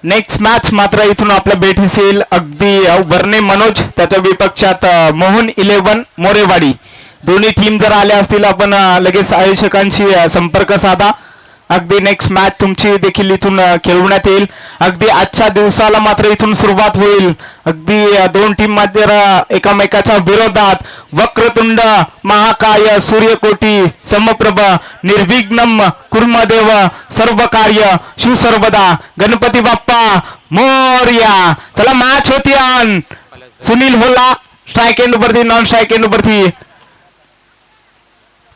Next match मात्र इथून आपल्या भेटीस येईल अगदी वर्णे मनोज त्याच्या विपक्षात मोहन 11 मोरेवाडी. दोन्ही टीम जर आल्या असतील आपण लगेच आयोजकांशी संपर्क साधा. अगदी नेक्स्ट मॅच तुमची देखील इथून खेळवण्यात येईल. अगदी आजच्या दिवसाला मात्र इथून सुरुवात होईल. अगदी दोन टीम मात्र एकामेकाच्या विरोधात. वक्रतुंड महाकाय सूर्यकोटी समप्रभ निर्विघ्नम कुर्मदेव सर्व कार्य शिवसर्वदा गणपती बाप्पा मोरया. चला मॅच होती on. Sunil Hola strike end वरती, नॉन स्ट्राइक एंड वरती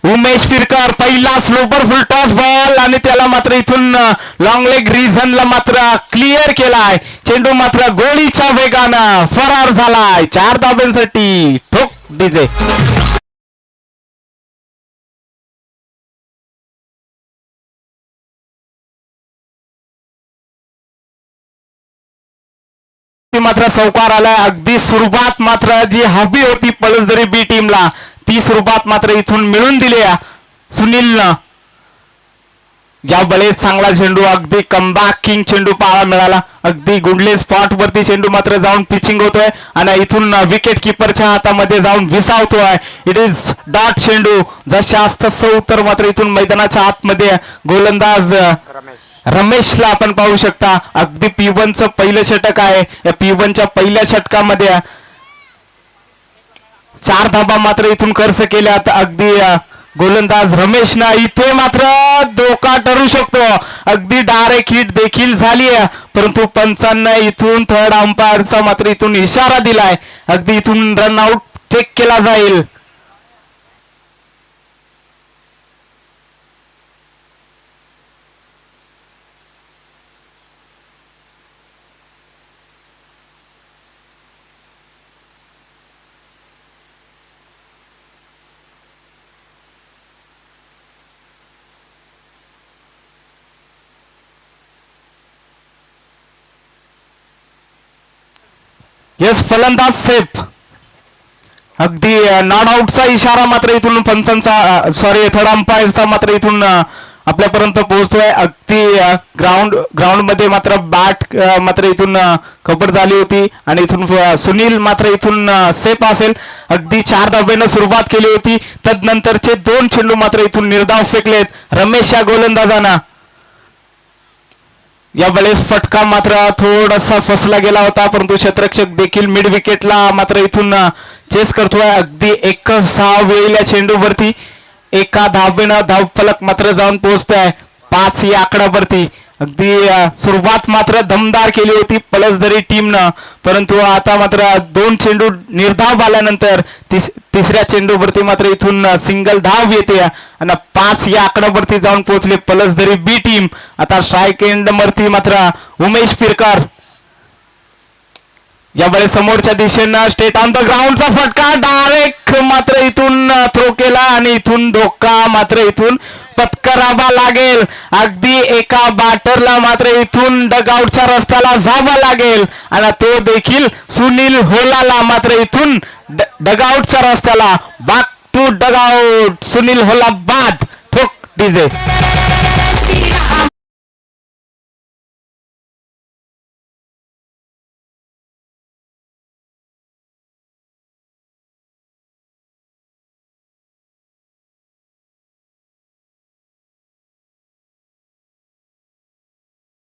उमेश फिरकर. पहिला स्लोपर फुल टॉस बॉल आणि त्याला मात्र इथून लॉंग लेग रिझनला मात्र क्लिअर केलाय. चेंडू मात्र गोळीच्या वेगानं फरार झालाय. 4 धाब्यांसाठी ठोक डीजे. मात्र चौकार आलाय. अगदी सुरुवात मात्र जी हवी होती पळसदरी बी टीमला ती सुरुवात मात्र इथून मिळून दिली सुनीलनं. या वेळेस चांगला चेंडू अगदी कमबॅक किंग चेंडू पाहायला मिळाला. अगदी गुंडले स्पॉट वरती चेंडू मात्र जाऊन पिचिंग होतोय आणि इथून विकेट किपरच्या हातामध्ये जाऊन विसावतोय. इट इज डॉट चेंडू जशास तसं उत्तर मात्र इथून मैदानाच्या आतमध्ये गोलंदाज रमेशला आपण पाहू शकता. अगदी P1चं पहिलं षटक आहे. या P1च्या पहिल्या षटकामध्ये 4 धाबा मात्र इथून खर्च केल्यात. अगदी गोलंदाज रमेशना इथे मात्र धोका ठरू शकतो. अगदी डायरेक्ट हिट देखील झाली आहे परंतु पंचांना इथून थर्ड अंपायरचा मात्र इथून इशारा दिलाय. अगदी इथून रन आउट चेक केला जाईल. येस फलंदाज सेफ. अगदी नॉट आउटचा इशारा मात्र इथून पंचांचा थर्ड अंपायरचा मात्र इथून आपल्यापर्यंत पोहोचतोय. अगदी ग्राउंड मध्ये मात्र बॅट मात्र इथून खबर झाली होती आणि इथून सुनील मात्र इथून सेफ असेल. अगदी 4 धाब्यानं सुरुवात केली होती. तदनंतरचे 2 चेंडू मात्र इथून निर्धाव फेकलेत रमेश या गोलंदाजांना. या वेळेस फटका मात्र थोडासा फसला गेला होता परंतु क्षेत्ररक्षक देखील मिड विकेटला मात्र इथून चेस करतोय. अगदी 1-6 वेळेला चेंडूवरती एका धाबेनं धावफलक मात्र जाऊन पोहोचतोय 5 या आकड्यावरती. अगदी सुरुवात मात्र दमदार केली होती पळसदरी टीमनं परंतु आता मात्र 2 चेंडू निर्धाव आल्यानंतर तिसऱ्या चेंडूवरती मात्र इथून सिंगल धाव येते आणि 5 या आकड्यावरती जाऊन पोहोचले पळसदरी बी टीम. आता स्ट्राइक एंड वरती मात्र उमेश फिरकर. यावेळी समोरच्या दिशेनं स्टेट ऑन द ग्राउंडचा फटका डायरेक्ट मात्र इथून थ्रो केला आणि इथून धोका मात्र इथून पत्करावा लागेल. अगदी एका बॅटरला मात्र इथून डगआउटच्या रस्त्याला जावं लागेल आणि तो देखील सुनील होलाला मात्र इथून डगआउटच्या रस्त्याला बॅक टू डगआउट. सुनील होला बाद. ठोक डीजे.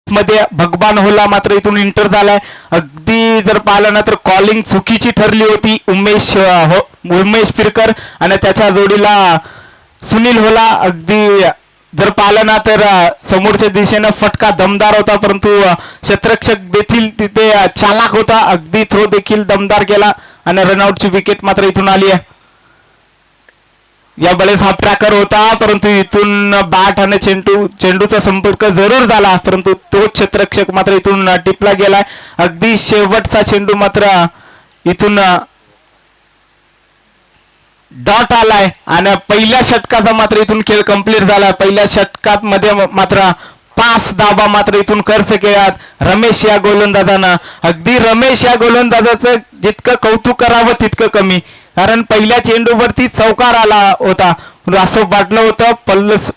मध्ये भगवान होला मात्र इथून इंटर झालाय. अगदी जर पाहिलं ना तर कॉलिंग चुकीची ठरली होती. उमेश फिरकर आणि त्याच्या जोडीला सुनील होला. अगदी जर पाहिलं ना तर समोरच्या दिशेनं फटका दमदार होता परंतु क्षेत्ररक्षक देखील तिथे चालाक होता. अगदी थ्रो देखील दमदार केला आणि रनआउटची विकेट मात्र इथून आली आहे. या वेळेस हा ट्रॅकर होता परंतु इथून बॅट आणि चेंडूचा संपर्क जरूर झाला परंतु तो क्षेत्ररक्षक मात्र इथून टिपला गेलाय. अगदी शेवटचा चेंडू मात्र इथून डॉट आलाय आणि पहिल्या षटकाचा मात्र इथून खेळ कंप्लीट झाला. पहिल्या षटकात मध्ये मात्र 5 धाबा मात्र इथून खर्च केल्यात रमेश या गोलंदाजानं. अगदी रमेश या गोलंदाजाचं जितकं कौतुक करावं तितकं कमी कारण पहिल्या चेंडूवरती चौकार आला होता असं वाटलं होतं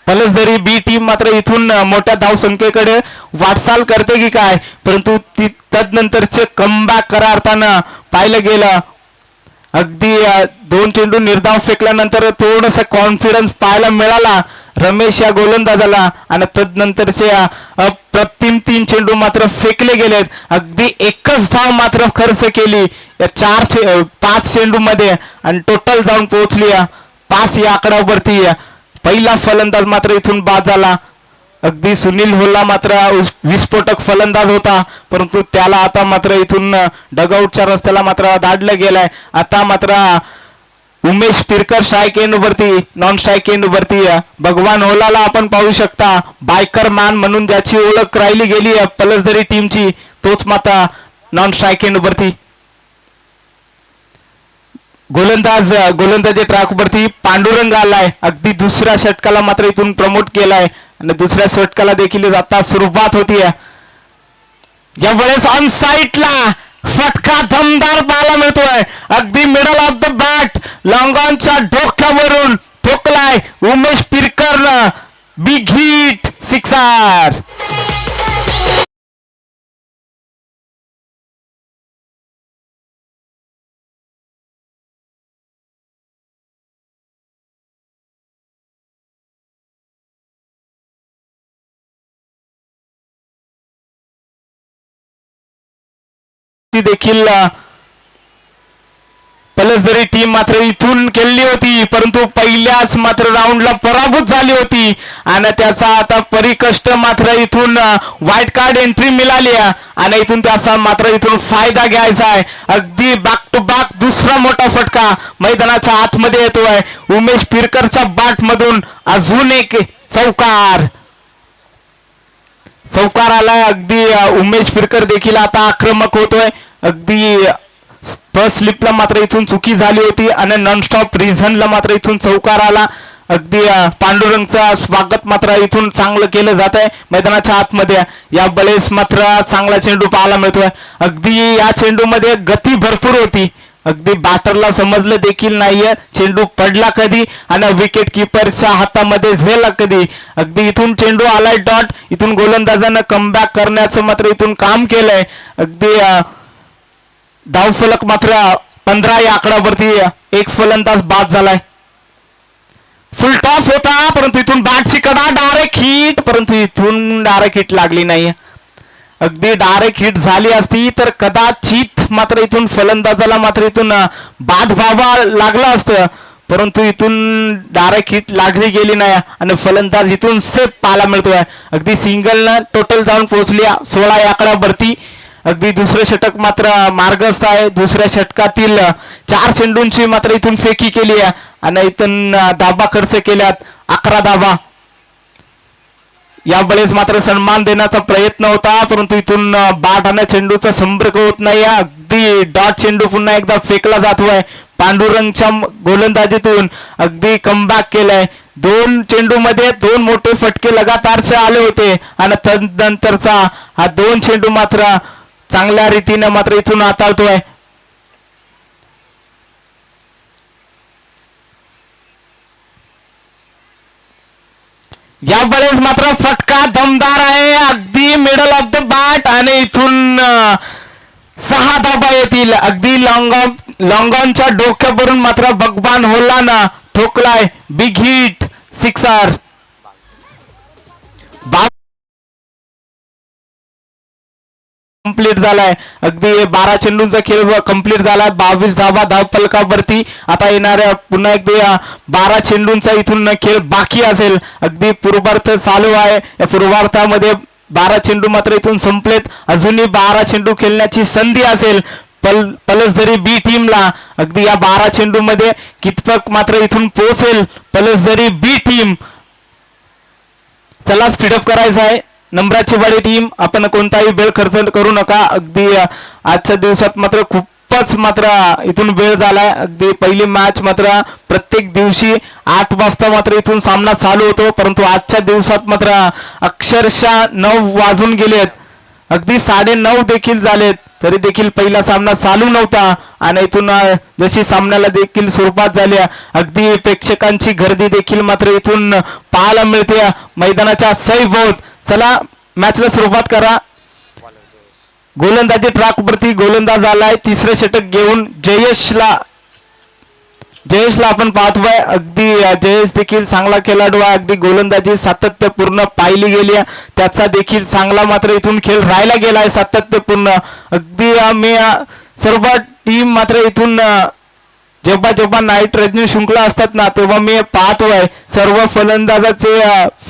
पलसदरी बी टीम मात्र इथून मोठ्या धावसंख्येकडे वाटचाल करते की काय, परंतु ती तदनंतरचे कमबॅक खऱ्या अर्थानं पाहिलं गेलं. अगदी 2 चेंडू निर्धाव फेकल्यानंतर थोडस कॉन्फिडन्स पाहायला मिळाला रमेश या गोलंदाजाला आणि तदनंतरचे अप्रतिम 3 चेंडू मात्र फेकले गेलेत. अगदी एकच धाव मात्र खर्च केली या 5 चेंडू मध्ये आणि टोटल जाऊन पोहोचली 5 या आकड्यावरती. पहिला फलंदाज मात्र इथून बाद झाला. अगदी सुनील हुल्ला मात्र विस्फोटक फलंदाज होता, परंतु त्याला आता मात्र इथून डगआउटच्या रस्त्याला मात्र धाडलं गेलाय. आता मात्र उमेश पिरकर स्ट्राईक एंड वरती, नॉन स्ट्राईक एंड वरती. भगवान होलाला आपण पाहू शकता, बायकर मॅन म्हणून ज्याची ओळख राहिली गेली पलसदरी टीमची, तोच मात्र नॉन स्ट्राईक एंड वरती. गोलंदाजी ट्रॅक वरती पांडुरंग आलाय. अगदी दुसऱ्या षटकाला मात्र इथून प्रमोट केलाय आणि दुसऱ्या षटकाला देखील आता सुरुवात होती. यावेळेस ऑन साईडला फटका दमदार पाहायला मिळतोय. अगदी मिडल ऑफ द बॅट लॉंगॉनच्या डोक्यावरून ठोकलाय उमेश पिरकरनं. Big hit, sixer. देखील पलसदरी टीम मात्र इथून केली होती, परंतु पहिल्याच मात्र राऊंडला पराभूत झाली होती आणि त्याचा आता परिकष्ट मात्र इथून व्हाईट कार्ड एंट्री मिळाली आणि इथून त्याचा मात्र इथून फायदा घ्यायचा आहे. अगदी बॅक टू बॅक दुसरा मोठा फटका मैदानाच्या आतमध्ये येतोय. उमेश पिरकरच्या बॅट मधून अजून एक चौकार आलाय. अगदी उमेश पिरकर देखील आता आक्रमक होतोय. अगदी फर्स्ट स्लिपला मात्र इथून चुकी झाली होती आणि नॉनस्टॉप रिझनला मात्र इथून चौकार आला. अगदी पांडुरंगचं स्वागत मात्र इथून चांगलं केलं जात आहे मैदानाच्या आतमध्ये. या बलेस मात्र चांगला चेंडू पाहायला मिळतोय. अगदी या चेंडूमध्ये गती भरपूर होती. अगदी बॅटरला समजलं देखील नाहीये चेंडू पडला कधी आणि विकेट किपरच्या हातामध्ये झेला कधी. अगदी इथून चेंडू आलाय डॉट. इथून गोलंदाजानं कमबॅक करण्याचं मात्र इथून काम केलंय. अगदी धावफलक मात्र 15 या आकड्यावरती. एक फलंदाज बाद झालाय. फुल टॉस होता, परंतु इथून बॅटची कडा डायरेक्ट हिट, परंतु इथून डायरेक्ट हिट लागली नाही. अगदी डायरेक्ट हिट झाली असती तर कदाचित मात्र इथून फलंदाजाला मात्र इथून बाद व्हावा लागला असतं, परंतु इथून डायरेक्ट हिट लागली गेली नाही आणि फलंदाज इथून सेफ पाहायला मिळतोय. अगदी सिंगलनं टोटल जाऊन पोहोचली 16 या आकड्यावरती. अगदी दुसरे षटक मात्र मार्गस्थ आहे. दुसऱ्या षटकातील 4 चेंडूंची मात्र इथून फेकी केली आहे आणि इथून धाबा खर्च केल्यात 11 धाबा. यावेळेस मात्र सन्मान देण्याचा प्रयत्न होता, परंतु इथून बॅट आणि चेंडूचा संपर्क होत नाही. अगदी डॉट चेंडू पुन्हा एकदा फेकला जातोय. पांडुरंगच्या गोलंदाजीतून अगदी कमबॅक केलाय. 2 चेंडू मध्ये 2 मोठे फटके लगातारचे आले होते आणि तदनंतरचा हा 2 चेंडू मात्र चांगल्या रीतीने मात्र इथून हाताळतोय. यावेळेस मात्र फटका दमदार आहे. अगदी मिडल ऑफ द बॅट आणि इथून 6 धाबा येतील. अगदी लॉंगॉनच्या डोक्यावरून मात्र भगवान होलानं ठोकलाय. Big hit, sixer. कंप्लीट झालाय. अगदी 12 चेंडूंचा खेळ कंप्लीट झालाय. 22 धावा धावफलकावरती. आता येणाऱ्या पुन्हा एकदा 12 चेंडूंचा इथून खेळ बाकी असेल. अगदी पूर्वार्ध चालू आहे. या पूर्वार्धामध्ये 12 चेंडू मात्र इथून संपलेत. अजूनही 12 चेंडू खेळण्याची संधी असेल पलसदरी बी टीमला. अगदी या 12 चेंडू मध्ये कितपत मात्र इथून पोहोचेल पलसदरी बी टीम. चला स्पीडअप करायचं आहे. नंबराची वाडी टीम, आपण कोणताही वेळ खर्च करू नका. अगदी आजच्या दिवसात मात्र खूपच मात्र इथून वेळ झालाय. अगदी पहिली मॅच मात्र प्रत्येक दिवशी 8 वाजता मात्र इथून सामना चालू होतो, परंतु आजच्या दिवसात मात्र अक्षरशः 9 वाजून गेलेत. अगदी 9:30 देखील झालेत तरी देखील पहिला सामना चालू नव्हता आणि इथून जशी सामन्याला देखील सुरुवात झाली अगदी प्रेक्षकांची गर्दी देखील मात्र इथून पाहायला मिळते मैदानाच्या सैभोवत. चला मॅचला सुरुवात करा. गोलंदाजी ट्रॅकवरती गोलंदाज आलाय तिसरे षटक घेऊन जयेशला आपण पाहतोय. अगदी जयेश देखील चांगला खेळाडू आहे. अगदी गोलंदाजी सातत्यपूर्ण पाहिली गेली त्याचा देखील चांगला मात्र इथून खेळ राहायला गेलाय सातत्यपूर्ण. अगदी मी सर्व टीम मात्र इथून जेव्हा नाईट रजनी शृंखला असतात ना तेव्हा मी पाहतोय सर्व फलंदाजाचे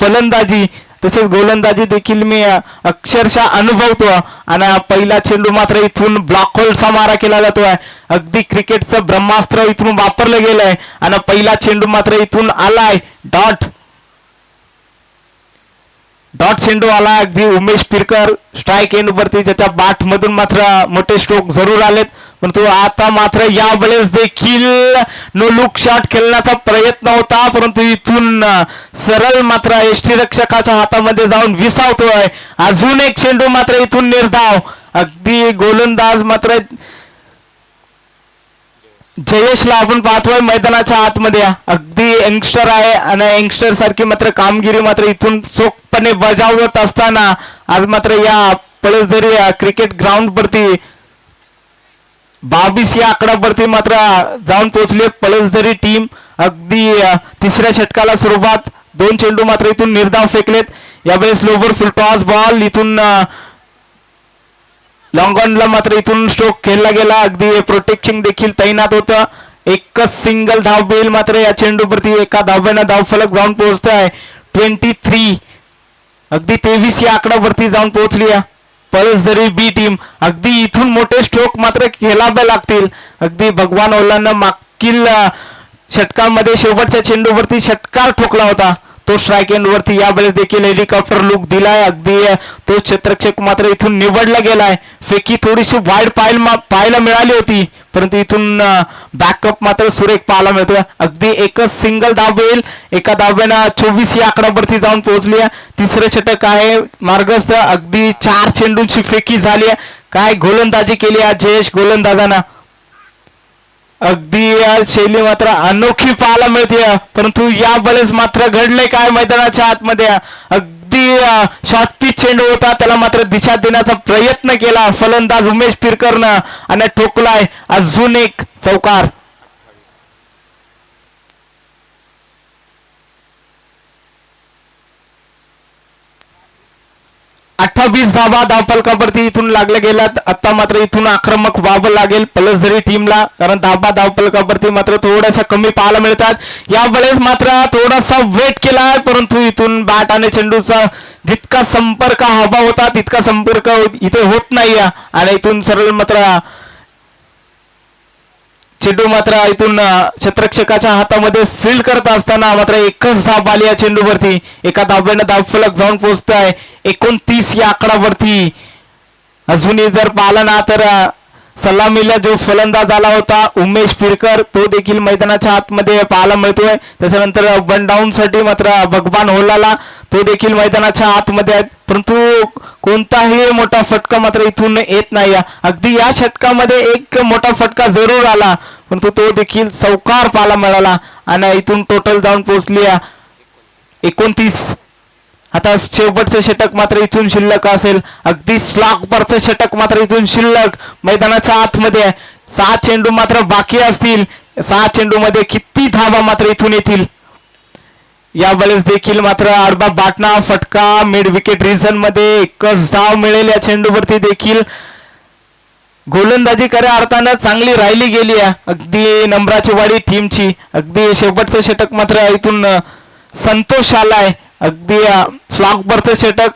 फलंदाजी तसेच गोलंदाजी देखील मी अक्षरशः अनुभवतो. आणि पहिला चेंडू मात्र इथून ब्लॉक होलचा मारा केला जातोय. अगदी क्रिकेटचं ब्रह्मास्त्र इथून वापरलं गेलंय आणि पहिला चेंडू मात्र इथून आलाय डॉट चेंडू आला. अगदी उमेश पिरकर स्ट्राईक एंड वरती ज्याच्या बॅट मधून मात्र मोठे स्ट्रोक जरूर आलेत परंतु आता मात्र यावेळेस देखील नो लुक शॉट खेळण्याचा प्रयत्न होता परंतु इथून सरळ मात्र यष्टीरक्षकाच्या हातामध्ये जाऊन विसावतोय. अजून एक चेंडू मात्र इथून निर्धाव. अगदी गोलंदाज मात्र जयेशला आपण पाहतोय मैदानाच्या आतमध्ये अगदी यंगस्टर आहे आणि यंगस्टर सारखी मात्र कामगिरी मात्र इथून चोखपणे बजावत असताना आज मात्र या पळसदरी क्रिकेट ग्राउंड वरती 22 या आकड्यावरती मात्र जाऊन पोहोचली पळसदरी टीम. अगदी तिसऱ्या षटकाला सुरुवात. 2 चेंडू मात्र इथून निर्धाव फेकलेत. यावेळेस लोवर फुल टॉस बॉल इथून लॉंग ऑनला मात्र इथून स्ट्रोक खेळला गेला. अगदी प्रोटेक्शन देखील तैनात होतं. एकच सिंगल धाव बेल मात्र या चेंडूवरती एका धाव्यानं धावफलक जाऊन पोहोचतोय. 23 अगदी 23 या आकड्यावरती जाऊन पोहोचली पळसदरी बी टीम. अगदी इथून मोठे स्ट्रोक मात्र खेळावे लागतील. अगदी भगवान ओलांना मागील षटकामध्ये शेवटच्या चेंडूवरती षटकार ठोकला होता तो स्ट्राईक एंड वरती. यावेळेस देखील हेलिकॉप्टर लुक दिलाय. अगदी तो क्षेत्ररक्षक मात्र इथून निवडला गेलाय. फेकी थोडीशी वाईड पाहायला मिळाली होती परंतु इथून बॅकअप मात्र सुरेख पाहायला मिळतोय. अगदी एकच सिंगल धाव येईल एका धाव्यानं 24 या आकड्यावरती जाऊन पोहोचली. तिसरं षटक आहे मार्गस्थ. अगदी 4 चेंडूंची फेकी झाली. काय गोलंदाजी केली जयेश गोलंदाजांना. अगदी शैली मात्र अनोखी पाहायला मिळते परंतु यावेळेस मात्र घडले काय मैदानाच्या आतमध्ये. अगदी शॉर्ट पिच चेंडू होता त्याला मात्र दिशा देण्याचा प्रयत्न केला फलंदाज उमेश पिरकरनं आणि ठोकलाय अजून एक चौकार. 28 धावा धावफलकावरती इथून लागल्या गेल्यात. आता मात्र इथून आक्रमक व्हावं लागेल पळसदरी टीमला कारण धावफलकावरती मात्र थोड्याशा कमी पाहायला मिळतात. यावेळेस मात्र थोडासा वेट केलाय परंतु इथून बॅट आणि चेंडूचा जितका संपर्क हवा होता तितका संपर्क इथे होत नाही आणि इथून सरळ मात्र चेंडू मात्र इथून क्षेत्ररक्षकाच्या हातामध्ये फील्ड करत असताना मात्र एकच धाव आली या चेंडूवरती. एका धाव्यानं धावफलक जाऊन पोहोचतोय 29 या आकड्यावरती. अजूनही जर पाहिला ना तर सलामीला जो फलंदाज आला होता उमेश पिरकर तो देखील मैदानाच्या आतमध्ये पाहायला मिळतोय. त्याच्यानंतर वन डाऊन साठी मात्र भगवान होलाला तो देखील मैदानाच्या आतमध्ये आहे परंतु कोणताही मोठा फटका मात्र इथून येत नाही. अगदी या षटकामध्ये एक मोठा फटका जरूर आला परंतु तो देखील चौकार पाहायला मिळाला आणि इथून टोटल जाऊन पोहोचली 29. आता शेवटचं षटक मात्र इथून शिल्लक असेल. अगदी स्लॉकवरचं षटक मात्र इथून शिल्लक मैदानाच्या आतमध्ये 6 चेंडू मात्र बाकी असतील. 6 चेंडू मध्ये किती धावा मात्र इथून येतील. यावेळेस देखील मात्र आडबा बाटना फटका मिड विकेट रिजन मध्ये एकच धाव मिळेल. या चेंडूवरती देखील गोलंदाजी खऱ्या अर्थानं चांगली राहिली गेली आहे अगदी नम्राचीवाडी टीमची. अगदी शेवटचं षटक मात्र इथून संतोष आलाय. अगदी स्लॉकवरचं षटक.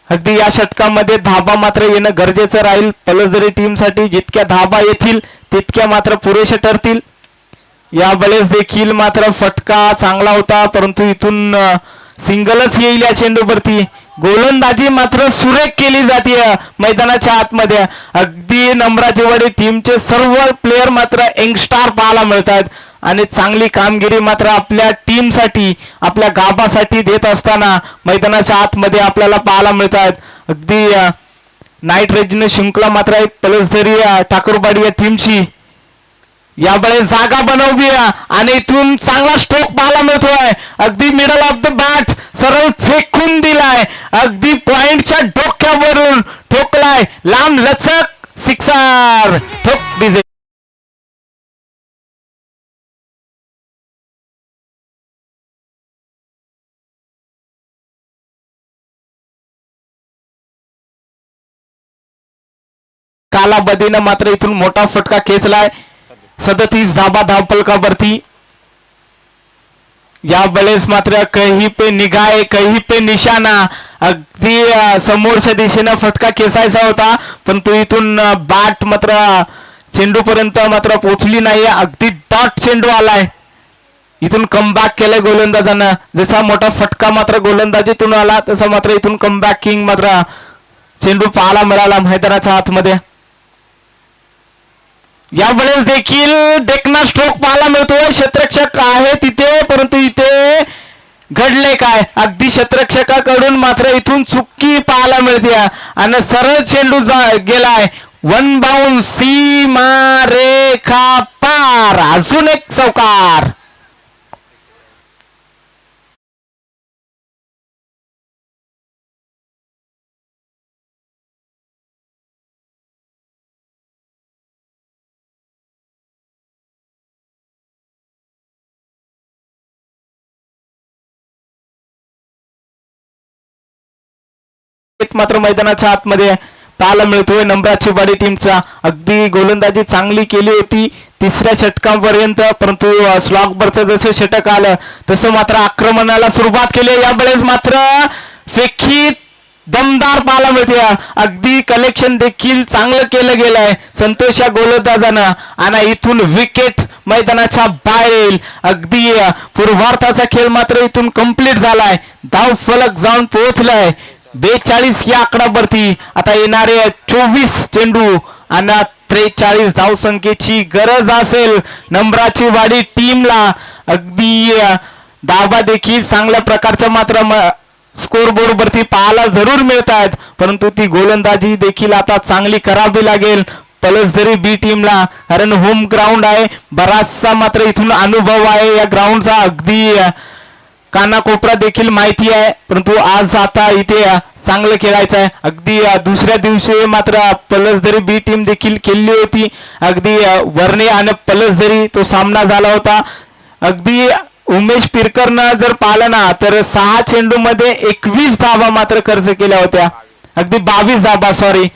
अगदी या षटकामध्ये धाबा मात्र येणं गरजेचं राहील पळसदरी टीमसाठी. जितक्या धाबा येतील तितक्या मात्र पुरेशा ठरतील. यावेळेस देखील मात्र फटका चांगला होता परंतु इथून सिंगलच येईल या चेंडूवरती. गोलंदाजी मात्र सुरेख केली जाते मैदानाच्या आतमध्ये. अगदी नम्राचीवाडी टीमचे सर्व प्लेयर मात्र यंगस्टार पाहायला मिळतात. आणि चांगली कामगिरी मात्र आपल्या टीमसाठी आपल्या गाभासाठी देत असताना मैदानाच्या आतमध्ये आपल्याला पाहायला मिळतात. अगदी नाईट रेजिमेंट शृंखला मात्र आहे पलसदरी ठाकूरवाडी या टीमची. यावेळेस जागा बनवली आणि इथून चांगला स्ट्रोक पाहायला मिळतोय. अगदी मिडल ऑफ द बॅट सरळ फेकून दिलाय. अगदी पॉइंटच्या डोक्यावरून ठोकलाय. लांब लचक सिक्सर ठोक डीजे. कालावधीनं मात्र इथून मोठा फटका खेचलाय. 37 धाबा धावपलकावरती. या वेळेस मात्र कहीं पे निगाहे कहीं पे निशाणा. अगदी समोरच्या दिशेनं फटका खेचायचा होता परंतु इथून बॅट मात्र चेंडू पर्यंत मात्र पोहोचली नाही. अगदी डॉट चेंडू आलाय. इथून कमबॅक केलंय गोलंदाजानं. जसा मोठा फटका मात्र गोलंदाजीतून आला तसा मात्र इथून कमबॅक किंग मात्र चेंडू पाहायला मिळाला मैदानाच्या आतमध्ये. यावेळेस देखील देखना स्ट्रोक पाहायला मिळतोय. क्षेत्ररक्षक आहे तिथे परंतु इथे घडले काय. अगदी क्षेत्ररक्षकाकडून मात्र इथून चुकी पाहायला मिळते आणि सरळ चेंडू गेलाय. वन बाउंड सीमा रेखा पार. अजून एक चौकार. मात्र मैदानाच्या आतमध्ये पाहायला मिळतोय नंबराची वाडी टीमचा. अगदी गोलंदाजी चांगली केली होती 3ऱ्या षटकापर्यंत परंतु स्लॉगवरचं जसं षटक आलं तसं मात्र आक्रमणाला सुरुवात केली. यावेळेस मात्र फेकी दमदार पाहायला मिळते. अगदी कलेक्शन देखील चांगलं केलं गेलंय संतोष या गोलंदाजानं आणि इथून विकेट मैदानाच्या बाहेर. अगदी पूर्वार्धाचा खेळ मात्र इथून कंप्लीट झालाय. धाव फलक जाऊन पोहोचलाय 42 या आकडावरती. आता येणारे 24 चेंडू आणि 43 धावसंख्येची गरज असेल नंबराची वाडी टीमला. अगदी धावा देखील चांगल्या प्रकारच्या मात्र स्कोर बोर्ड वरती पाहायला जरूर मिळतात परंतु ती गोलंदाजी देखील आता चांगली करावी लागेल पलसदरी बी टीमला. कारण होम ग्राउंड आहे. बराचसा मात्र इथून अनुभव आहे या ग्राउंडचा. अगदी कानाकोपरा देखील माहिती आहे परंतु आज आता इथे चांगलं खेळायचं आहे. अगदी दुसऱ्या दिवशी मात्र पलसदरी बी टीम देखील खेळली होती. अगदी वर्णे आणि पलसदरी तो सामना झाला होता. अगदी उमेश पिरकरनं जर पाहिलं ना तर 6 चेंडू मध्ये 21 धावा मात्र खर्च केल्या होत्या. अगदी 22 धावा सॉरी.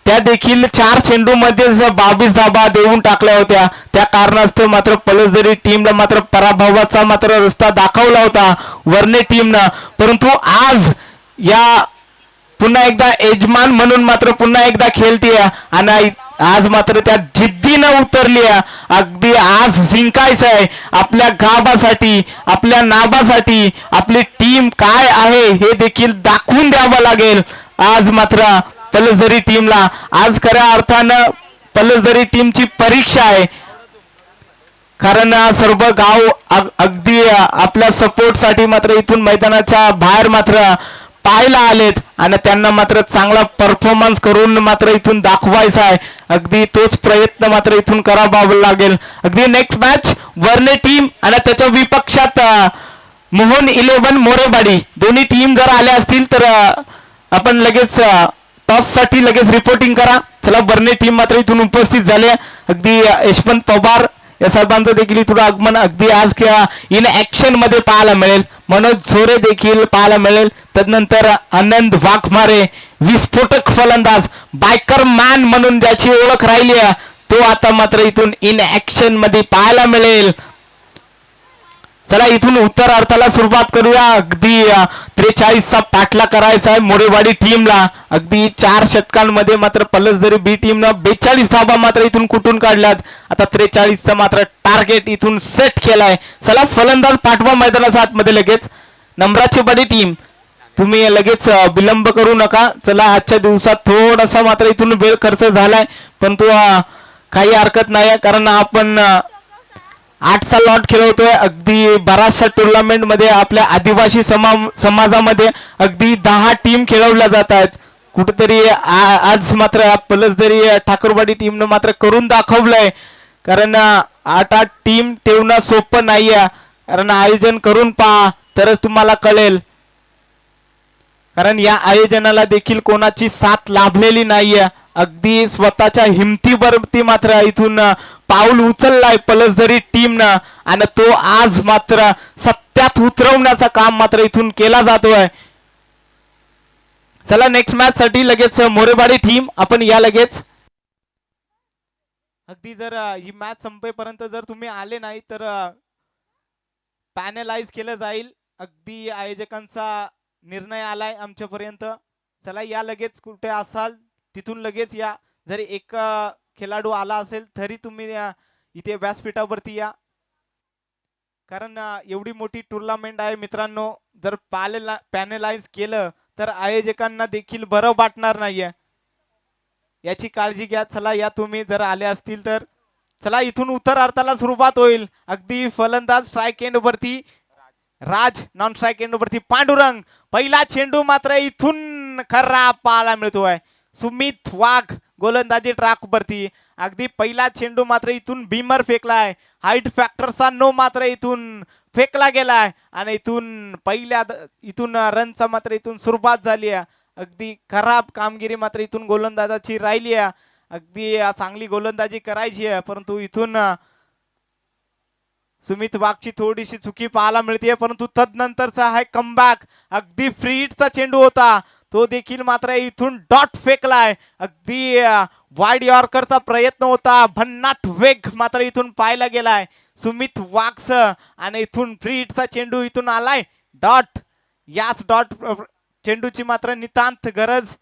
त्या देखील 4 चेंडू मध्ये 22 धावा देऊन टाकल्या होत्या. त्या कारणास्तव मात्र पलसदरी टीमला मात्र पराभवाचा मात्र रस्ता दाखवला होता वर्णे टीमनं. परंतु आज या पुन्हा एकदा यजमान म्हणून मात्र पुन्हा एकदा खेळते आणि आज मात्र त्या जिद्दीनं उतरली. अगदी आज जिंकायचं आहे आपल्या गाभासाठी आपल्या नाबासाठी. आपली टीम काय आहे हे देखील दाखवून द्यावं लागेल आज मात्र पलसदरी टीमला. आज खऱ्या अर्थानं पलसदरी टीमची परीक्षा आहे कारण सर्व गाव अगदी आपल्या सपोर्ट साठी मात्र इथून मैदानाच्या बाहेर मात्र पाहायला आलेत आणि त्यांना मात्र चांगला परफॉर्मन्स करून मात्र इथून दाखवायचा आहे. अगदी तोच प्रयत्न मात्र इथून करावा लागेल. अगदी नेक्स्ट मॅच वर्णे टीम आणि त्याच्या विपक्षात मोहन 11 मोरेवाडी. दोन्ही टीम जर आल्या असतील तर आपण लगेच टॉस साठी लगेच रिपोर्टिंग करा. चला वर्णे टीम मात्र इथून उपस्थित झाले. अगदी यशवंत पवार या साहेबांचं देखील इथून आगमन अगदी आज किंवा इन ऍक्शन मध्ये पाहायला मिळेल. मनोज झोरे देखील पाहायला मिळेल. तदनंतर आनंद वाघमारे विस्फोटक फलंदाज बायकर मॅन म्हणून ज्याची ओळख राहिली तो आता मात्र इथून इन ऍक्शन मध्ये पाहायला मिळेल. चला इथून उत्तरार्धाला सुरुवात करूया. अगदी 43चा पाठला करायचा आहे मोरेवाडी टीमला. अगदी 4 षटकांमध्ये मात्र पलसदरी बी टीमनं 42 धावा मात्र इथून कुठून काढल्यात. आता 43चा मात्र टार्गेट इथून सेट केलाय. चला फलंदाज पाठवा मैदानाच्या आतमध्ये लगेच. नंबराची वाडी टीम तुम्ही लगेच विलंब करू नका. चला आजच्या दिवसात थोडासा मात्र इथून वेळ खर्च झालाय परंतु काही हरकत नाही कारण आपण 8चा लॉट खेळवतोय. अगदी बऱ्याचशा टुर्नामेंट मध्ये आपल्या आदिवासी समाजामध्ये अगदी 10 टीम खेळवल्या जात आहेत. कुठेतरी आज मात्र पलसदरी ठाकरवाडी टीमनं मात्र करून दाखवलंय. कारण 8 टीम ठेवणं सोपं नाहीये. कारण आयोजन करून पहा तरच तुम्हाला कळेल. कारण या आयोजनाला देखील कोणाची साथ लाभलेली नाहीये. अगदी स्वतःच्या हिमतीवरती मात्र इथून पाऊल उचललाय पलसदरी टीमनं आणि तो आज मात्र सत्यात उतरवण्याचं काम मात्र इथून केला जातोय. चला नेक्स्ट मॅच साठी लगेच मोरेवाडी टीम आपण या लगेच. अगदी जर ही मॅच संपेपर्यंत जर तुम्ही आले नाही तर पॅनलाइज केलं जाईल. अगदी आयोजकांचा निर्णय आलाय आमच्यापर्यंत. चला या लगेच कुठे असाल तिथून लगेच या. जरी एक खेळाडू आला असेल तरी तुम्ही इथे व्यासपीठावरती या. कारण एवढी मोठी टुर्नामेंट आहे मित्रांनो. जर पॅनलाइज केलं तर आयोजकांना देखील बरं वाटणार नाहीये. याची काळजी घ्या. चला या तुम्ही जर आले असतील तर. चला इथून उत्तरार्धाला सुरुवात होईल. अगदी फलंदाज स्ट्राईक एंड वरती राज, नॉन स्ट्राईक एंड वरती पांडुरंग. पहिला चेंडू मात्र इथून खराब पाहायला मिळतोय. सुमित वाघ गोलंदाजी ट्रॅक वरती. अगदी पहिला चेंडू मात्र इथून भीमर फेकलाय. हाईट फॅक्टरचा नो मात्र इथून फेकला गेलाय आणि इथून रनचा मात्र इथून सुरुवात झाली आहे. अगदी खराब कामगिरी मात्र इथून गोलंदाजाची राहिली आहे. अगदी चांगली गोलंदाजी करायची आहे परंतु इथून सुमित वाघची थोडीशी चुकी पाहायला मिळते. परंतु तदनंतरचा हा कमबॅक अगदी फ्री हिटचा चेंडू होता तो देखील मात्र इथून डॉट फेकलाय. अगदी वाईड यॉर्करचा प्रयत्न होता. भन्नाट वेग मात्र इथून पाहायला गेलाय सुमित वाघ आणि इथून फ्री हिटचा चेंडू इथून आलाय डॉट. याच डॉट चेंडूची मात्र नितांत गरज.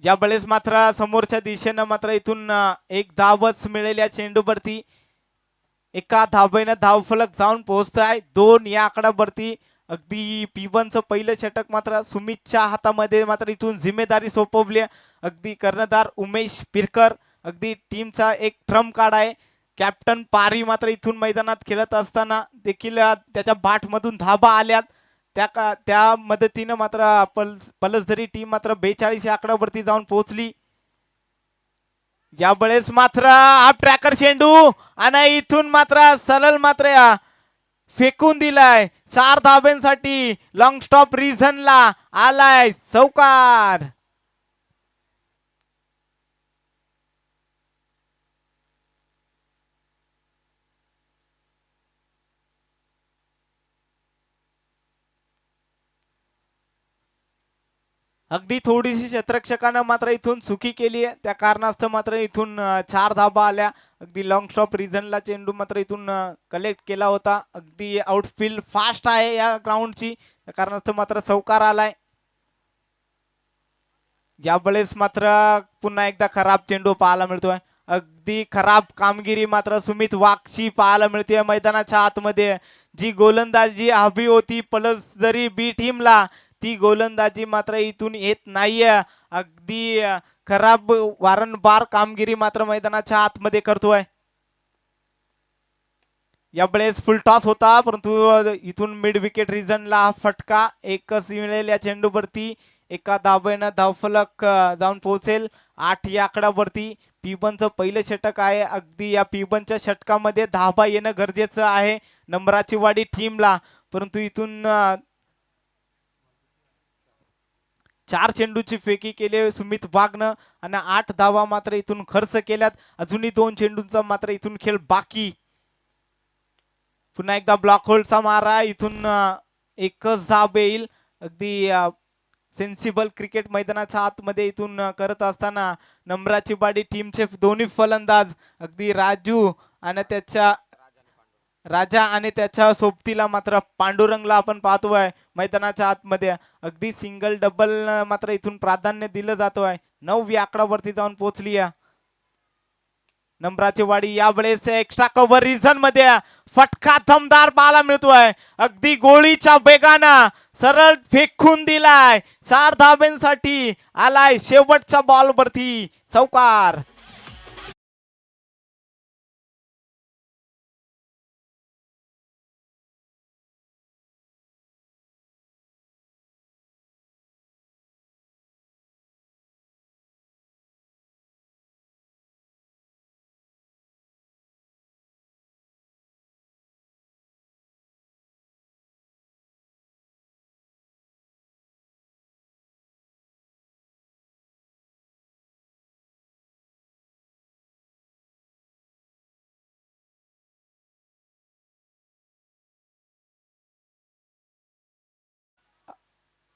या वेळेस मात्र समोरच्या दिशेनं मात्र इथून एक धावच मिळेल या चेंडूवरती. एका धावेनं धावफलक जाऊन पोहोचताय 2 या आकड्यावरती. अगदी P1चं पहिलं षटक मात्र सुमितच्या हातामध्ये मात्र इथून जिम्मेदारी सोपवली. अगदी कर्णधार उमेश पिरकर अगदी टीमचा एक ट्रम्प कार्ड आहे. कॅप्टन पारी मात्र इथून मैदानात खेळत असताना देखील त्याच्या बाटमधून धाबा आल्यात. त्या मदतीनं मात्र पलसदरी टीम मात्र 42 या आकड्यावरती जाऊन पोहोचली. या वेळेस मात्र हा ट्रॅकर चेंडू आणि इथून मात्र सरळ मात्र फेकून दिलाय. 4 धाब्यांसाठी लॉंग स्टॉप रिझनला आलाय चौकार. अगदी थोडीशी क्षेत्ररक्षकानं मात्र इथून चुकी केली आहे. त्या कारणास्तव मात्र इथून 4 धाबा आल्या. अगदी लॉंग स्टॉप रिझनला चेंडू मात्र इथून कलेक्ट केला होता. अगदी आउटफील्ड फास्ट आहे या ग्राउंडची त्या कारणास्तव मात्र चौकार आलाय. या वेळेस मात्र पुन्हा एकदा खराब चेंडू पाहायला मिळतोय. अगदी खराब कामगिरी मात्र सुमित वाघची पाहायला मिळते मैदानाच्या आतमध्ये. जी गोलंदाजी हवी होती पलसदरी बी टीमला ती गोलंदाजी मात्र इथून येत नाहीये. अगदी खराब वारंवार कामगिरी मात्र मैदानाच्या आतमध्ये करतोय. या वेळेस फुल टॉस होता परंतु इथून मिड विकेट रिजनला फटका एकच मिळेल या चेंडूवरती. एका धावेनं धावफलक जाऊन पोहोचेल 8 या आकड्यावरती. P1चं पहिलं षटक आहे. अगदी या P1च्या षटकामध्ये धाबा येणं गरजेचं आहे नंबराची वाडी टीमला. परंतु इथून 4 चेंडूची फेकी केली सुमित वाघनं आणि 8 धावा मात्र इथून खर्च केल्यात. अजूनही 2 चेंडूंचा मात्र इथून खेळ बाकी. पुन्हा एकदा ब्लॉक होल्डचा मारा. इथून एकच धाव येईल. अगदी सेन्सिबल क्रिकेट मैदानाच्या आतमध्ये इथून करत असताना नंबराची बाडी टीमचे दोन्ही फलंदाज अगदी राजा आणि त्याच्या सोबतीला मात्र पांडुरंगला आपण पाहतोय मैदानाच्या आतमध्ये. अगदी सिंगल डबल मात्र इथून प्राधान्य दिलं जातोय. 9 या आकड्यावरती जाऊन पोहोचली आहे नंबराची वाडी. या वेळेस एक्स्ट्रा कव्हर रिझन मध्ये फटका दमदार पाहायला मिळतोय. अगदी गोळीच्या वेगानं सरळ फेकून दिलाय. 4 धाब्यांसाठी आलाय शेवटच्या बॉल वरती चौकार.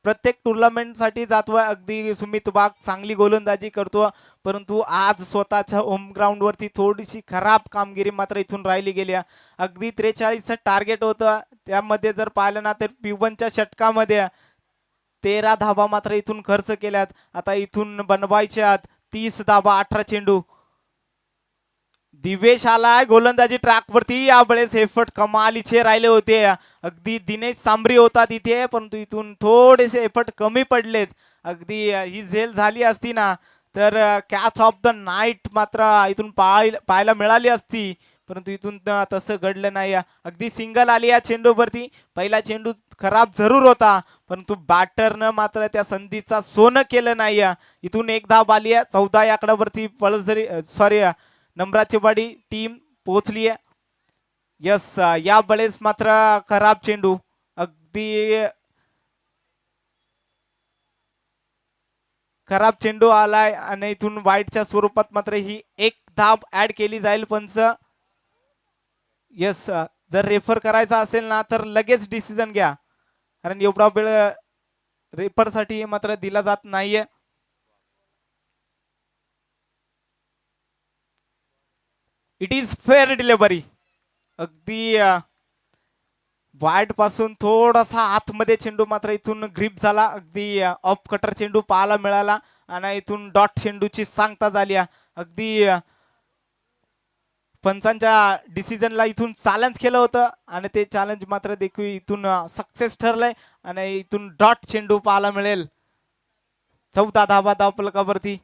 प्रत्येक टुर्नामेंटसाठी जातोय. अगदी सुमित वाघ चांगली गोलंदाजी करतो, परंतु आज स्वतःच्या होम ग्राउंडवरती थोडीशी खराब कामगिरी मात्र इथून राहिली गेली. अगदी 43चं टार्गेट होतं, त्यामध्ये जर पाहिलं ना तर पिवनच्या षटकामध्ये 13 धाबा मात्र इथून खर्च केल्यात. आता इथून बनवायच्यात 30 धाबा 18 चेंडू. दिवेश आलाय गोलंदाजी ट्रॅकवरती. यावेळेस एफर्ट कमालीचे राहिले होते. अगदी दिनेश सांबरी होता तिथे, परंतु इथून थोडेसे एफर्ट कमी पडलेत. अगदी ही झेल झाली असती ना तर कॅच ऑफ द नाईट मात्र इथून पाहायला मिळाली असती, परंतु इथून तसं घडलं नाही. अगदी सिंगल आली या चेंडूवरती. पहिला चेंडू खराब जरूर होता, परंतु बॅटरनं मात्र त्या संधीचा सोनं केलं नाही. इथून एक धाव आली आहे. 14 या आकड्यावरती पळसदरी नंबराची वाडी टीम पोहोचली आहे. यस, या वेळेस मात्र खराब चेंडू. अगदी खराब चेंडू आलाय आणि इथून वाईटच्या स्वरूपात मात्र ही एक धाव ऍड केली जाईल. पंच यस, जर रेफर करायचा असेल ना तर लगेच डिसिजन घ्या, कारण एवढा वेळ रेफर साठी मात्र दिला जात नाहीये. It is fair delivery. अगदी वाईट पासून थोडासा आतमध्ये चेंडू मात्र इथून ग्रीप झाला. अगदी ऑफ कटर चेंडू पाहायला मिळाला आणि इथून डॉट चेंडूची सांगता झाली. अगदी पंचांच्या डिसिजनला इथून चॅलेंज केलं होतं आणि ते चॅलेंज मात्र देखील इथून सक्सेस ठरलंय आणि इथून डॉट चेंडू पाहायला मिळेल. 14 धावा धावफलकावरती.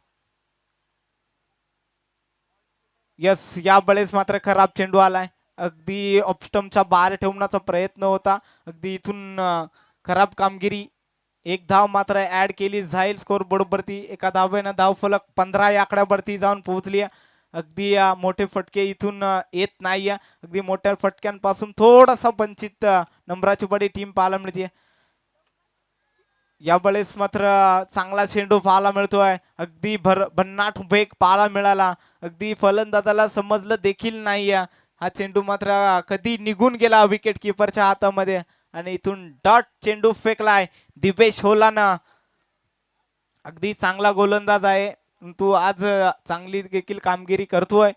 यस, या वेळेस मात्र खराब चेंडू आलाय. अगदी ऑफस्टमच्या बाहेर ठेवण्याचा प्रयत्न होता. अगदी इथून खराब कामगिरी. एक धाव मात्र ऍड केली जाईल स्कोर बोर्डवरती. एका धावेनं धावफलक 15 या आकड्यावरती जाऊन पोहोचली. अगदी मोठे फटके इथून येत नाही. अगदी मोठ्या फटक्यांपासून थोडासा वंचित नंबराची बडी टीम पाहायला मिळते. या वेळेस मात्र चांगला चेंडू पाहायला मिळतोय. अगदी भन्नाट वेग पाहायला मिळाला. अगदी फलंदाजाला समजलं देखील नाही हा चेंडू मात्र कधी निघून गेला विकेट किपरच्या हातामध्ये आणि इथून डॉट चेंडू फेकलाय दिवेश होलानं. अगदी चांगला गोलंदाज आहे, तू आज चांगली देखील कामगिरी करतोय.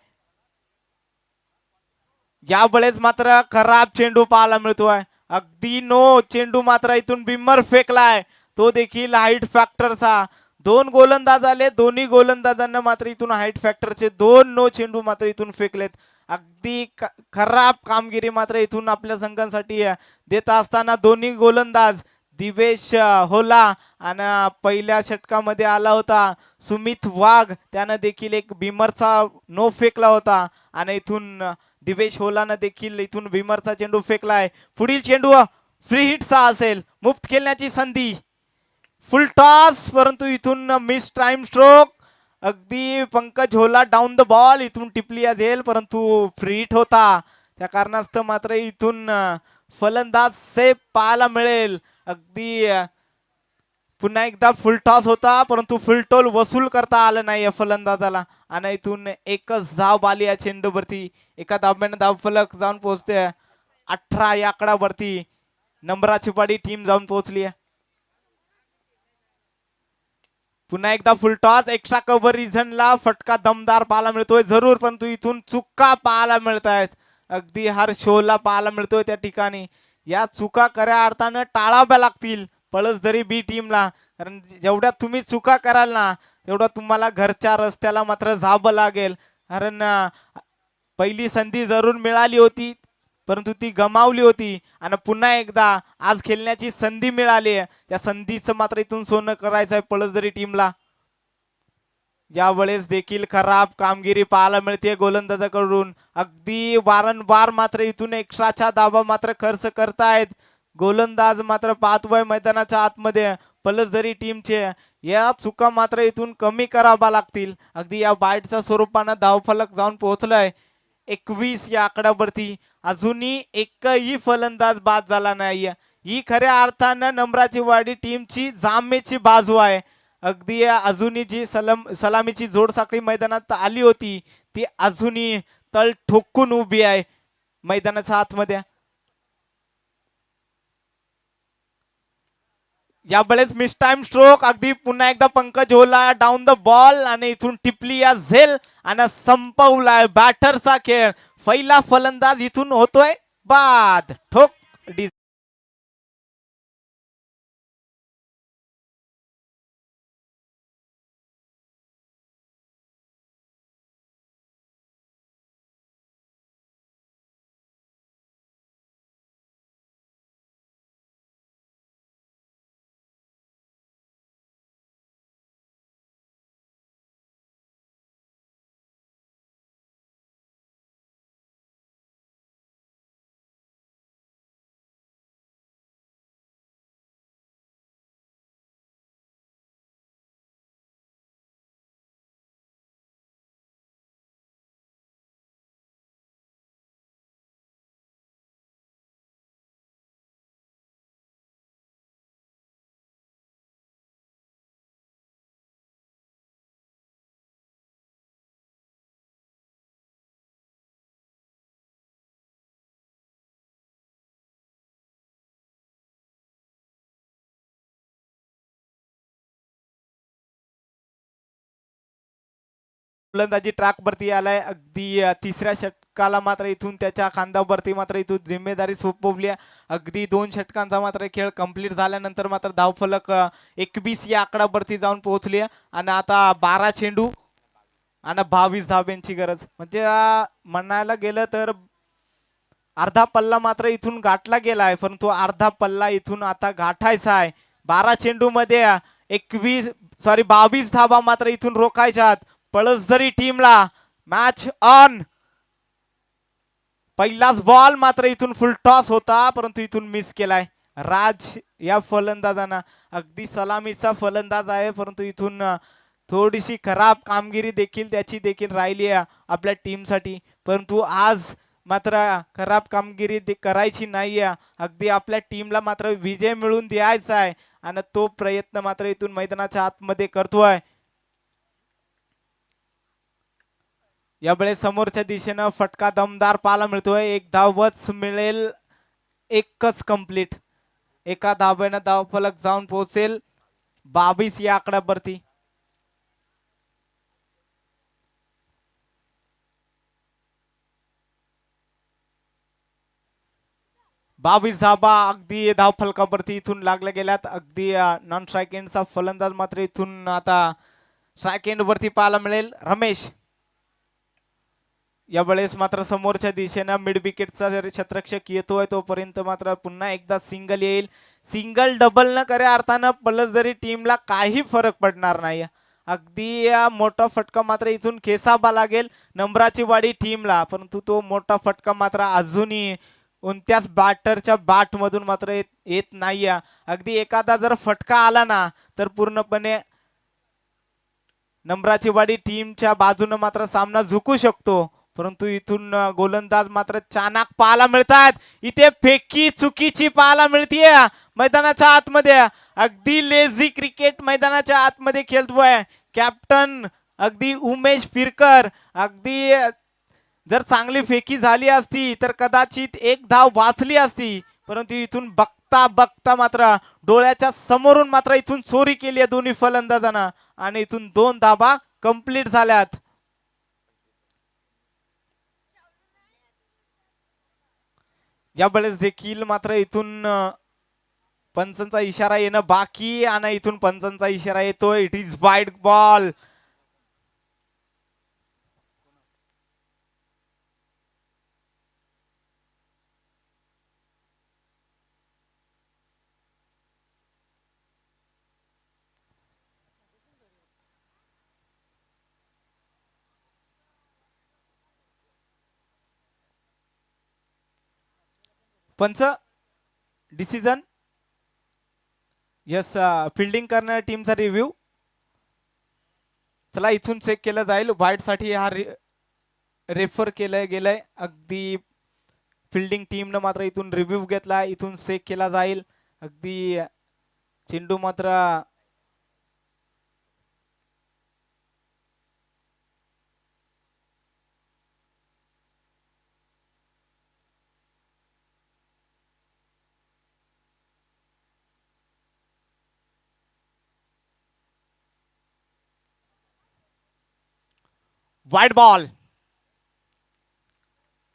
या वेळेस मात्र खराब चेंडू पाहायला मिळतोय. अगदी नो चेंडू मात्र इथून बिम्मर फेकलाय, तो देखील हाईट फॅक्टरचा. 2 गोलंदाज आले, दोन्ही गोलंदाजांना मात्र इथून हाईट फॅक्टरचे 2 नो चेंडू मात्र इथून फेकलेत. अगदी खराब कामगिरी मात्र इथून आपल्या संघांसाठी देत असताना दोन्ही गोलंदाज दिवेश होला आणि पहिल्या षटकामध्ये आला होता सुमित वाघ, त्यानं देखील एक बिमरचा नो फेकला होता आणि इथून दिवेश होलानं देखील इथून बिमरचा चेंडू फेकलाय. पुढील चेंडू फ्री हिटचा असेल, मुक्त खेळण्याची संधी. फुल टॉस, परंतु इथून मिस टाइम स्ट्रोक. अगदी Pankaj Hola down the ball, इथून टिपली झेल परंतु फ्री हिट होता. त्या कारणास्तव मात्र इथून फलंदाज सेफ पाहायला मिळेल. अगदी पुन्हा एकदा फुल टॉस होता, परंतु फुल टोल वसूल करता आलं नाही फलंदाजाला आणि इथून एकच धाव आली या चेंडूवरती. एका धाब्याने धाव फलक जाऊन पोहोचते. 18 या आकड्यावरती नंबराची पाडी टीम जाऊन पोहोचली. पुन्हा एकदा फुल टॉस. एक्स्ट्रा कव्हर रिझनला फटका दमदार पाहायला मिळतोय जरूर, परंतु इथून चुका पाहायला मिळत आहेत. अगदी हर शोला पाहायला मिळतोय त्या ठिकाणी. या चुका खऱ्या अर्थानं टाळाव्या लागतील पळसदरी बी टीमला, कारण जेवढ्या तुम्ही चुका कराल ना तेवढं तुम्हाला घरच्या रस्त्याला मात्र जावं लागेल. कारण पहिली संधी जरूर मिळाली होती, परंतु ती गमावली होती आणि पुन्हा एकदा आज खेळण्याची संधी मिळाली. त्या संधीचं मात्र इथून सोनं करायचं आहे पळसदरी टीमला. यावेळेस देखील खराब कामगिरी पाहायला मिळते गोलंदाजाकडून. अगदी वारंवार मात्र इथून एक्स्ट्राच्या धावा मात्र खर्च करतायत गोलंदाज. मात्र पाहतोय मैदानाच्या आतमध्ये पळसदरी टीमचे. या चुका मात्र इथून कमी करावा लागतील. अगदी या बाईटच्या स्वरूपानं धावफलक जाऊन पोहोचलाय 21 या आकड्यावरती. अजूनही एकही फलंदाज बाद झाला नाही. ही खऱ्या अर्थानं नंबराची वाडी टीमची जांभेची बाजू आहे. अगदी अजूनही जी सलामीची जोडसाखळी मैदानात आली होती ती अजूनही तळ ठोकून उभी आहे मैदानाच्या आतमध्ये. यावेळेस मिस टाइम स्ट्रोक अगदी पुन्हा एकदा Pankaj Hola down the ball आणि इथून टिपली या झेल आणि संपवलाय बॅटरचा खेळ. पहिला फलंदाज इथून होतोय बाद. ठोक गोलंदाजी ट्रॅक वरती आलाय. अगदी तिसऱ्या षटकाला मात्र इथून त्याच्या खांद्यावरती मात्र इथून जिम्मेदारी सोपवली आहे. अगदी 2 षटकांचा मात्र खेळ कंप्लीट झाल्यानंतर मात्र धावफलक 21 या आकड्यावरती जाऊन पोहोचली आहे. आणि आता 12 चेंडू आणि 22 धाब्यांची गरज. म्हणजे म्हणायला गेलं तर अर्धा पल्ला मात्र इथून गाठला गेलाय, परंतु अर्धा पल्ला इथून आता गाठायचा आहे. 12 चेंडू मध्ये 22 धाबा मात्र इथून रोखायच्यात पळसदरी टीमला. Match on. पहिलाच बॉल मात्र इथून फुल टॉस होता, परंतु इथून मिस केलाय राज या फलंदाजांना. अगदी सलामीचा फलंदाज आहे, परंतु इथून थोडीशी खराब कामगिरी देखील त्याची देखील राहिली आहे आपल्या टीमसाठी. परंतु आज मात्र खराब कामगिरी करायची नाहीये. अगदी आपल्या टीमला मात्र विजय मिळवून द्यायचा आहे आणि तो प्रयत्न मात्र इथून मैदानाच्या आतमध्ये करतोय. यावेळेस समोरच्या दिशेनं फटका दमदार पाहायला मिळतोय. एक धावच मिळेल, एकच कंप्लीट. एका धाब्यानं धावफलक जाऊन पोहोचेल 22 या आकड्यावरती. 22 धाबा अगदी धावफलकावरती इथून लागल्या गेल्यात. अगदी नॉन स्ट्राईक एंडचा फलंदाज मात्र इथून आता स्ट्राईक एंड वरती पाहायला मिळेल रमेश. यावेळेस मात्र समोरच्या दिशेनं मिड विकेटचा क्षेत्ररक्षक येतोय, तोपर्यंत मात्र पुन्हा एकदा सिंगल येईल. सिंगल डबल न करे अर्थानं पलसदरी टीमला काही फरक पडणार नाही. अगदी मोठा फटका मात्र इथून खेचावा लागेल नंबराची वाडी टीमला, परंतु तो मोठा फटका मात्र अजूनही कोणत्याच बॅटरच्या बॅट मधून मात्र येत नाहीये. अगदी एखादा जर फटका आला ना तर पूर्णपणे नंबराची वाडी टीमच्या बाजूने मात्र सामना झुकू शकतो. परंतु इथून गोलंदाज मात्र चाणाक पाहायला मिळतात. इथे फेकी चुकीची पाहायला मिळतीये मैदानाच्या आतमध्ये. अगदी लेझी क्रिकेट मैदानाच्या आतमध्ये खेळतोय कॅप्टन अगदी उमेश फिरकर. अगदी जर चांगली फेकी झाली असती तर कदाचित एक धाव वाचली असती, परंतु इथून बघता बघता मात्र डोळ्याच्या समोरून मात्र इथून चोरी केली आहे दोन्ही फलंदाजांना आणि इथून 2 धाबा कंप्लीट झाल्यात. यावेळेस देखील मात्र इथून पंचांचा इशारा येणं बाकी आणि इथून पंचांचा इशारा येतोय. It is wide ball. पंच डिसिजन. यस, फिल्डिंग करणाऱ्या टीमचा रिव्ह्यू. चला इथून चेक केलं जाईल. वाईट साठी हा रेफर केलं गेलंय. अगदी फिल्डिंग टीमनं मात्र इथून रिव्ह्यू घेतला, इथून चेक केला जाईल. अगदी चेंडू मात्र वाईड बॉल.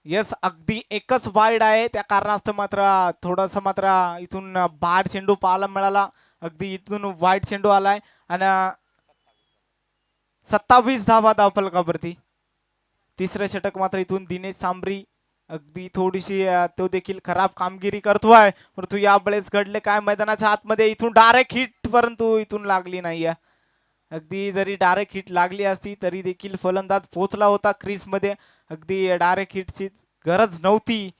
येस, अगदी एकच वाईड आहे. त्या कारणास्तव मात्र थोडस मात्र इथून बाहेर चेंडू पाहायला मिळाला. अगदी इथून वाईड चेंडू आलाय आणि 27 धावा धावफलकावरती. तिसरं षटक मात्र इथून दिनेश सांबरी अगदी थोडीशी तो देखील खराब कामगिरी करतोय. परंतु यावेळेस घडले काय मैदानाच्या आतमध्ये इथून डायरेक्ट हिट, परंतु इथून लागली नाहीये. अगदी जरी डायरेक्ट हिट लागली असती तरी देखील फलंदाज पोहोचला होता क्रीज मध्ये. अगदी डायरेक्ट हिटची गरज नव्हती,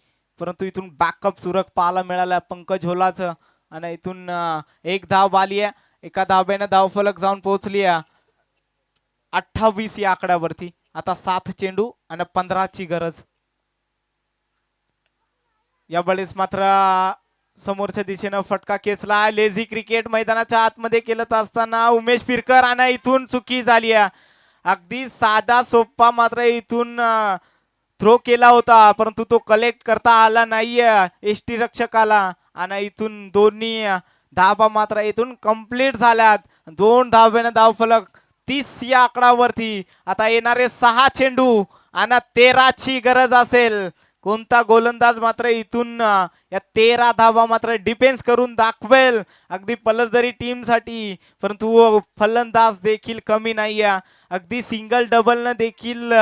परंतु इथून बॅकअप सुरख पाहायला मिळाला पंकज होलाचं. आणि इथून एक धाव आली आहे. एका धाब्याने धावफलक जाऊन पोहोचली आहे 28 या आकड्यावरती. आता 7 चेंडू आणि 15ची गरज. यावेळेस मात्र समोरच्या दिशेनं फटका खेचला. लेझी क्रिकेट मैदानाच्या आतमध्ये केलत असताना उमेश पिरकर आणि इथून चुकी झाली आहे. अगदी साधा सोपा मात्र इथून थ्रो केला होता, परंतु तो कलेक्ट करता आला नाहीये एसटी रक्षकाला. आणि इथून दोन्ही धाबा मात्र इथून कंप्लीट झाल्यात. 2 धाब्याने धावफलक 30 या आकडावरती. आता येणारे 6 चेंडू आणि 13ची गरज असेल. कोणता गोलंदाज मात्र इथून या 13 धावा मात्र डिफेन्स करून दाखवेल अगदी पलसदरी टीम साठी. परंतु फलंदाज देखील कमी नाहीये. अगदी सिंगल डबल न देखील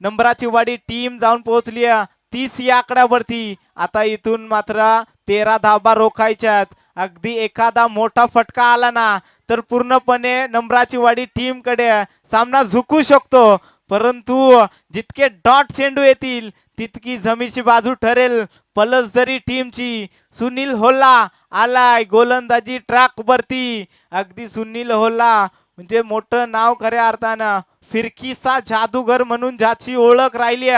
नंबराची वाडी टीम जाऊन पोहोचली 30 या आकड्यावरती. आता इथून मात्र 13 धाबा रोखायच्यात. अगदी एखादा मोठा फटका आला ना तर पूर्णपणे नंबराची वाडी टीम कडे सामना झुकू शकतो. परंतु जितके डॉट चेंडू येतील तितकी जमीची बाजू ठरेल पलसदरी टीमची. सुनील होला आलाय गोलंदाजी ट्रॅक वरती. अगदी सुनील होला म्हणजे मोठं नाव खऱ्या अर्थानं फिरकीचा जादूगर म्हणून ज्याची ओळख राहिली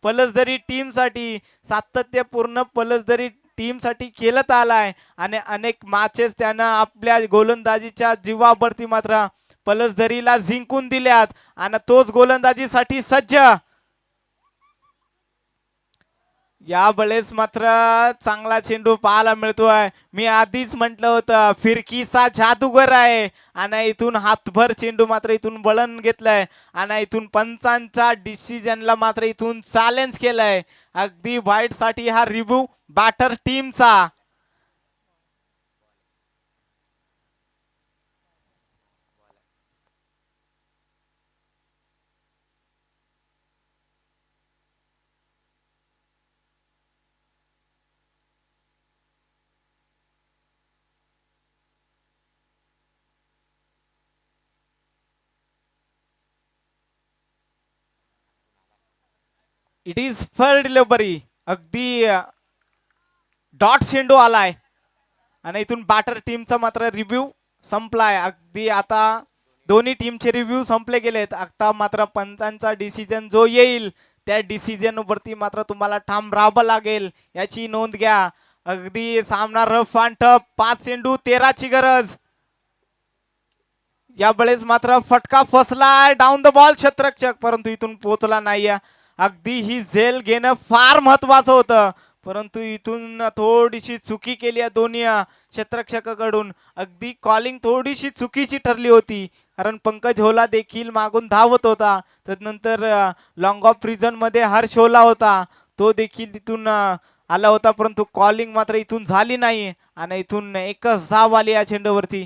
पलसदरी टीम साठी. सातत्यपूर्ण पलसदरी टीम साठी खेळत आलाय आणि अनेक मॅचेस त्यानं आपल्या गोलंदाजीच्या जीवावरती मात्र पलसदरीला जिंकून दिल्यात आणि तोच गोलंदाजीसाठी सज्ज. यावेळेस मात्र चांगला चेंडू पाहायला मिळतोय. मी आधीच म्हटलं होतं फिरकीचा जादूगर आहे. आणि इथून हातभर चेंडू मात्र इथून वळण घेतलंय आणि इथून पंचांच्या डिसिजनला मात्र इथून चॅलेंज केलंय. अगदी वाईट साठी हा रिव्ह्यू बॅटर टीमचा. It is for delivery. अगदी डॉट चेंडू आलाय आणि इथून बॅटर टीमचा मात्र रिव्ह्यू संपलाय. अगदी आता दोन्ही टीमचे रिव्ह्यू संपले गेलेत. आता मात्र पंचांचा डिसिजन जो येईल त्या डिसिजन वरती मात्र तुम्हाला ठाम राहावं लागेल याची नोंद घ्या. अगदी सामना रफ अँड टफ. 5 चेंडू 13ची गरज. यावेळेस मात्र फटका फसलाय डाऊन द बॉल क्षेत्ररक्षक, परंतु इथून पोहोचला नाही. अगदी ही झेल घेणं फार महत्वाचं होतं, परंतु इथून थोडीशी चुकी केली आहे दोन्ही क्षेत्ररक्षकाकडून. अगदी कॉलिंग थोडीशी चुकीची ठरली होती, कारण पंकज होला देखील मागून धावत होता. त्यानंतर लॉंग ऑफ रिजन मध्ये हर्ष होला होता, तो देखील तिथून आला होता, परंतु कॉलिंग मात्र इथून झाली नाही आणि इथून एकच धाव आली या चेंडूवरती.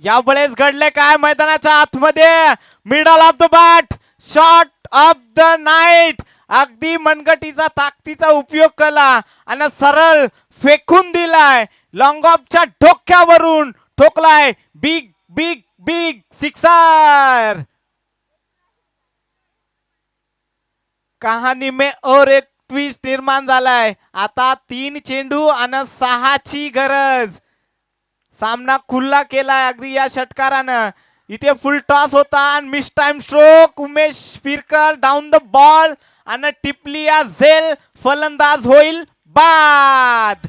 यावेळेस घडले काय मैदानाच्या आतमध्ये. Middle of the bat, shot of the night. अगदी मनगटीचा ताकदीचा उपयोग केला आणि सरळ फेकून दिलाय. लॉंग ऑफच्या डोक्यावरून ठोकलाय. Big big big sixer. कहाणी में और एक ट्विस्ट निर्माण झालाय. आता 3 चेंडू आणि 6ची गरज. सामना खुल्ला केलाय अगदी या षटकारानं. इथे फुल टॉस होता आणि mistimed stroke. Umesh Pirkar down the ball आणि टिपली या झेल. फलंदाज होईल बाद.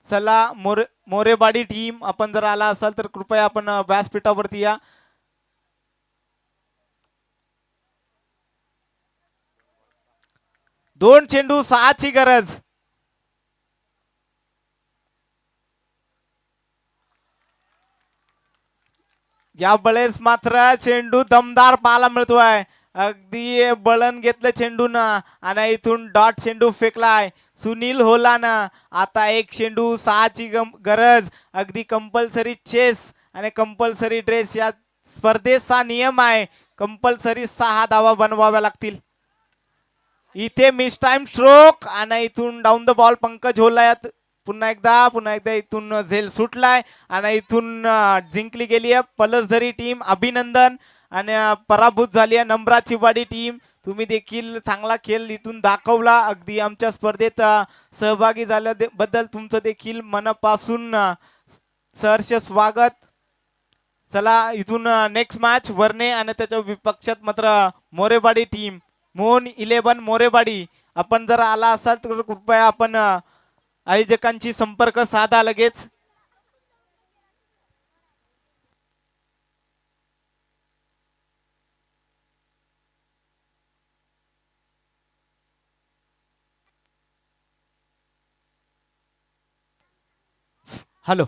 चला मोरेबाडी टीम आपण जर आला असाल तर कृपया आपण व्यासपीठावरती या. दोन चेंडू 6ची गरज. या वेळेस मात्र चेंडू दमदार पाहायला मिळतोय. अगदी बळण घेतलं चेंडूनं आणि इथून डॉट चेंडू फेकलाय सुनील होलानं. आता एक चेंडू 6ची गरज. अगदी कंपल्सरी चेस आणि कंपल्सरी ड्रेस या स्पर्धेचा नियम आहे. कंपल्सरी 6 धावा बनवाव्या लागतील. इथे मिस टाइम स्ट्रोक आणि इथून down the ball Pankaj Hola. पुन्हा एकदा इथून झेल सुटलाय आणि इथून जिंकली गेली आहे पलसधरी टीम. अभिनंदन. आणि पराभूत झाली आहे नम्राचीवाडी टीम. तुम्ही देखील चांगला खेळ इथून दाखवला. अगदी आमच्या स्पर्धेत सहभागी झाल्याबद्दल तुमचं देखील मनापासून सहर्ष स्वागत. चला इथून नेक्स्ट मॅच वर्णे आणि त्याच्या विपक्षात मात्र मोरेबाडी टीम मोहन 11 मोरेबाडी. आपण जर आला असाल तर कृपया आपण आयोजकांची संपर्क साधा लगेच. हॅलो.